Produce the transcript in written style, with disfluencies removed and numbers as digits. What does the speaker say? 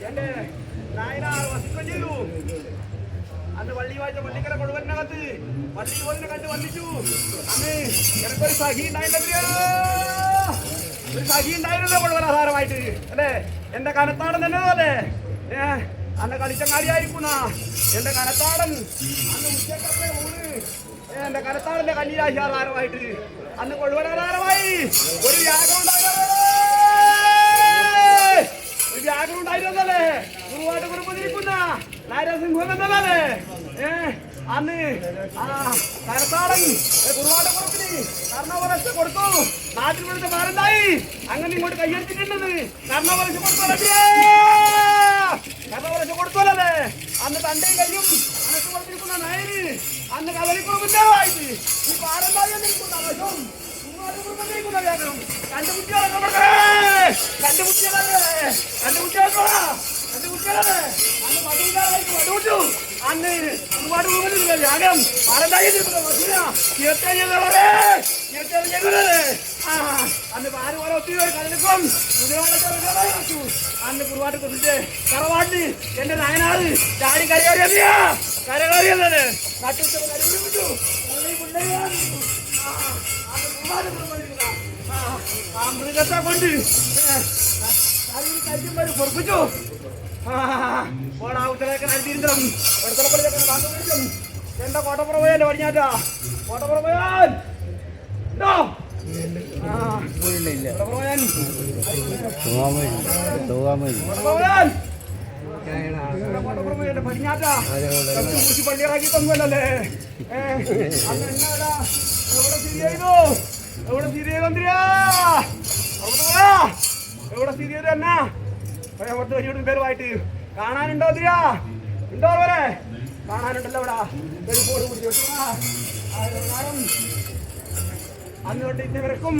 എന്റെ നായനാർ വസിക്കുകയും ചെയ്തു. അന്ന് പള്ളി വായിച്ച പള്ളിക്കര കൊടുവനകത്ത് പള്ളി പോലിനെ കണ്ട് വന്നിച്ചു. അന്ന് എനിക്കൊരു സഖി ഉണ്ടായില്ലല്ലോ, ഒരു സഖി ഉണ്ടായിരുന്നല്ലോ കൊടുവനാധാരമായിട്ട് അല്ലേ. എന്റെ കനത്താടൻ തന്നെ അല്ലേ, അന്ന് കളിച്ചങ്ങാടിയായിരിക്കുന്ന എന്റെ കനത്താടൻ അന്ന് ഉച്ചക്കത്തെ ഊണ് എന്റെ കനത്താടന്റെ കല്യാണാധാരമായിട്ട് അന്ന് കൊഴുവനാധാരമായി ഒരു യാഗം ഉണ്ടായിരുന്നല്ലേ. ഗുരുവായിട്ട് കുറുപ്പിരിക്കുന്ന നായരസിംഹം എന്നല്ലേ അന്ന് കനത്താടൻ ഗുരുവായിട്ട് കുറുപ്പിന് കർണവരശ കൊടുത്തു. നാട്ടിൽ വിടുന്ന മാറുണ്ടായി അങ്ങനെ ഇങ്ങോട്ട് കയ്യടിച്ചിട്ടുണ്ടെന്ന് കർണവരശ കൊടുത്തോലല്ലേ. അന്ന് തണ്ടയും കയ്യും അനക്ക് കൊടുത്തിരിക്കുന്ന നായര് അന്ന് കവലിക്കുറുപ്പിന്റെതായിട്ട് ഈ പാരണ്ടായി എന്നിരിക്കുന്ന വശം വ്യാകരണം അന്ന് ഒരുപാട് യാഗം പാരണ്ടായി അന്ന് പാല് പോലെ ഒത്തിരി കലനിപ്പം അന്ന് കുറുവാട്ട് കുറിച്ച് തറവാട്ടിൽ എന്റെ നായനാട് ചാടി കരകയറിയ കരകയറിയല്ലേ നട്ടുച്ച കരുവിട്ടു ആ മൃഗത്തെ കൊണ്ട് കഴിക്കുമ്പോൾ പൊറപ്പിച്ചു. ഓടാവുത്തലേക്ക് നടത്തിയിരുന്നും എടുത്തലപ്പള്ളിയൊക്കെ താങ്കളും എന്റെ കോട്ടപ്പുറമോയല്ലേ പടിഞ്ഞാറ്റാ കോട്ടപ്പുറമോയാൻ ഉണ്ടോ? പടിഞ്ഞാറ്റാ പള്ളിയാക്കി തന്നല്ലേ. എവിടെ സ്ഥിതിയായിരുന്നു, എവിടെ സ്ഥിതി ചെയ്തോണ്ടിരിയാ, എവിടെ സ്ഥിതി ചെയ്ത് എന്നാ പത്ത് വലിയ പേരുമായിട്ട് കാണാനുണ്ടോ? തിരിയാ ഉണ്ടോ? വരെ കാണാനുണ്ടല്ലോ ഇവിടെ അന്ന് തൊട്ട് ഇന്നവർക്കും